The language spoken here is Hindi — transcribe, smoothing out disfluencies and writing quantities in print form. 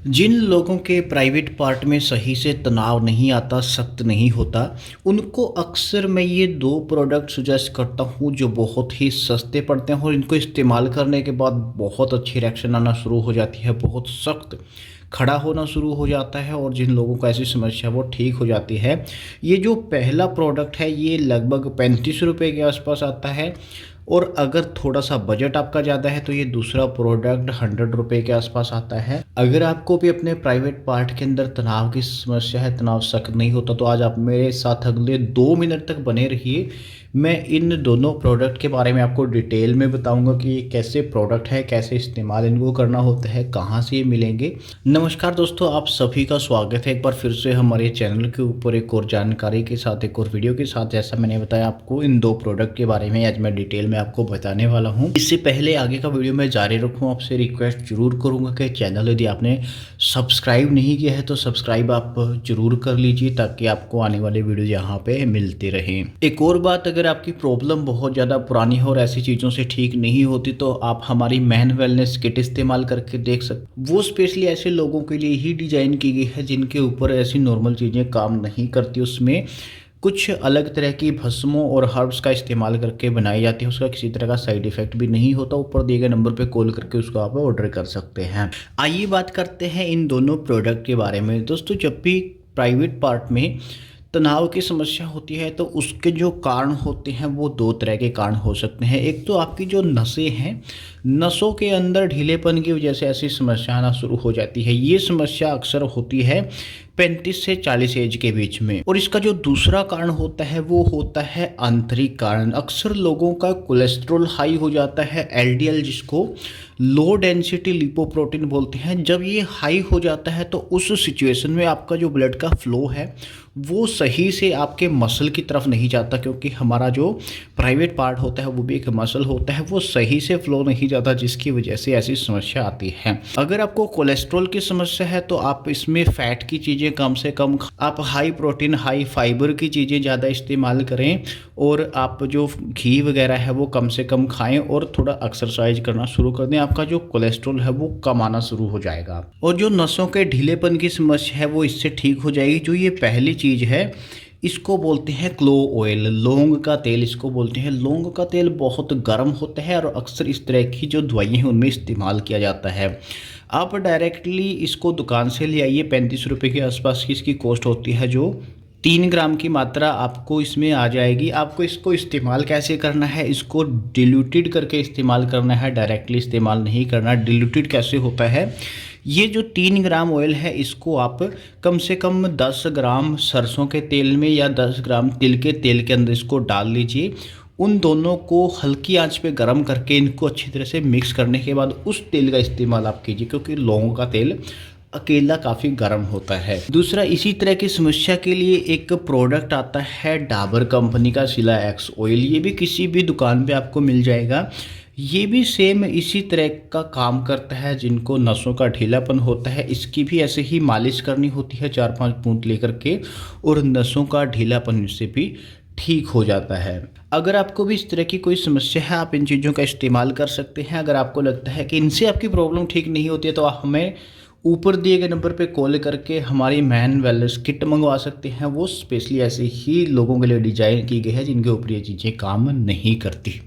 जिन लोगों के प्राइवेट पार्ट में सही से तनाव नहीं आता, सख्त नहीं होता, उनको अक्सर मैं ये 2 प्रोडक्ट सजेस्ट करता हूँ जो बहुत ही सस्ते पड़ते हैं और इनको इस्तेमाल करने के बाद बहुत अच्छी रिएक्शन आना शुरू हो जाती है, बहुत सख्त खड़ा होना शुरू हो जाता है और जिन लोगों को ऐसी समस्या वो ठीक हो जाती है। ये जो पहला प्रोडक्ट है ये लगभग 35 रुपये के आसपास आता है और अगर थोड़ा-सा बजट आपका ज़्यादा है तो ये दूसरा प्रोडक्ट 100 रुपए के आसपास आता है। अगर आपको भी अपने प्राइवेट पार्ट के अंदर तनाव की समस्या है, तनाव सख्त नहीं होता तो आज आप मेरे साथ अगले 2 मिनट तक बने रहिए। मैं इन दोनों प्रोडक्ट के बारे में आपको डिटेल में बताऊँगा कि ये कैसे प्रोडक्ट है, कैसे इस्तेमाल इनको करना होता है, कहाँ से ये मिलेंगे। नमस्कार दोस्तों, आप सभी का स्वागत है एक बार फिर से हमारे चैनल के ऊपर एक और जानकारी के साथ, एक और वीडियो के साथ। जैसा मैंने बताया आपको इन 2 प्रोडक्ट के बारे में आज मैं डिटेल में आपको बताने वाला हूं। इससे पहले आगे का वीडियो मैं जारी रखूं, आपसे रिक्वेस्ट जरूर करूंगा कि चैनल यदि आपने सब्सक्राइब नहीं किया है तो सब्सक्राइब आप जरूर कर लीजिए ताकि आपको आने वाले वीडियो यहाँ पे मिलते रहें। एक और बात, अगर आपकी प्रॉब्लम बहुत ज़्यादा पुरानी हो और ऐसी चीज़ों से ठीक नहीं होती तो आप हमारी मैन वेलनेस किट इस्तेमाल करके देख सकते। वो स्पेशली ऐसे लोगों के लिए ही डिज़ाइन की गई है जिनके ऊपर ऐसी नॉर्मल चीज़ें काम नहीं करती। उसमें कुछ अलग तरह की भस्मों और हर्ब्स का इस्तेमाल करके बनाई जाती है। उसका किसी तरह का साइड इफेक्ट भी नहीं होता। ऊपर दिए गए नंबर पे कॉल करके उसको आप ऑर्डर कर सकते हैं। आइए बात करते हैं इन दोनों प्रोडक्ट के बारे में। दोस्तों, जब भी प्राइवेट पार्ट में तनाव की समस्या होती है तो उसके जो कारण होते हैं वो 2 तरह के कारण हो सकते हैं। एक तो आपकी जो नसें हैं, नसों के अंदर ढीलेपन की वजह से ऐसी समस्या आना शुरू हो जाती है। ये समस्या अक्सर होती है 35 से 40 एज के बीच में। और इसका जो दूसरा कारण होता है वो होता है आंतरिक कारण। अक्सर लोगों का कोलेस्ट्रॉल हाई हो जाता है, एलडीएल जिसको लो डेंसिटी लिपोप्रोटीन बोलते हैं। जब ये हाई हो जाता है तो उस सिचुएशन में आपका जो ब्लड का फ्लो है वो सही से आपके मसल की तरफ नहीं जाता, क्योंकि हमारा जो प्राइवेट पार्ट होता है वो भी एक मसल होता है, वो सही से फ्लो नहीं जाता, जिसकी वजह से ऐसी समस्या आती है। अगर आपको कोलेस्ट्रॉल की समस्या है तो आप इसमें फैट की चीज़ें कम से कम, आप हाई प्रोटीन हाई फाइबर की चीज़ें ज़्यादा इस्तेमाल करें और आप जो घी वगैरह है वो कम से कम खाएं और थोड़ा एक्सरसाइज करना शुरू कर दें। आपका जो कोलेस्ट्रॉल है वो कम आना शुरू हो जाएगा और जो नसों के ढीलेपन की समस्या है वो इससे ठीक हो जाएगी। जो ये पहली चीज़ है इसको बोलते हैं क्लो ऑयल, लौंग का तेल इसको बोलते हैं। लौंग का तेल बहुत गर्म होता है और अक्सर इस तरह की जो दवाइयाँ हैं उनमें इस्तेमाल किया जाता है। आप डायरेक्टली इसको दुकान से ले आइए, 35 रुपये के आसपास की इसकी कॉस्ट होती है। जो 3 ग्राम की मात्रा आपको इसमें आ जाएगी। आपको इसको इस्तेमाल कैसे करना है, इसको डिल्यूटेड करके इस्तेमाल करना है, डायरेक्टली इस्तेमाल नहीं करना। डिल्यूटेड कैसे होता है, ये जो 3 ग्राम ऑयल है इसको आप कम से कम 10 ग्राम सरसों के तेल में या 10 ग्राम तिल के तेल के अंदर इसको डाल लीजिए। उन दोनों को हल्की आंच पे गर्म करके इनको अच्छी तरह से मिक्स करने के बाद उस तेल का इस्तेमाल आप कीजिए, क्योंकि लौंग का तेल अकेला काफ़ी गर्म होता है। दूसरा, इसी तरह की समस्या के लिए एक प्रोडक्ट आता है डाबर कंपनी का सिला एक्स ऑयल। ये भी किसी भी दुकान पे आपको मिल जाएगा। ये भी सेम इसी तरह का काम करता है। जिनको नसों का ढीलापन होता है इसकी भी ऐसे ही मालिश करनी होती है 4-5 बूंद लेकर के, और नसों का ढीलापन इससे भी ठीक हो जाता है। अगर आपको भी इस तरह की कोई समस्या है आप इन चीज़ों का इस्तेमाल कर सकते हैं। अगर आपको लगता है कि इनसे आपकी प्रॉब्लम ठीक नहीं होती है तो आप हमें ऊपर दिए गए नंबर पे कॉल करके हमारी मैन वेलनेस किट मंगवा सकते हैं। वो स्पेशली ऐसे ही लोगों के लिए डिजाइन की गई है जिनके ऊपर ये चीज़ें काम नहीं करती।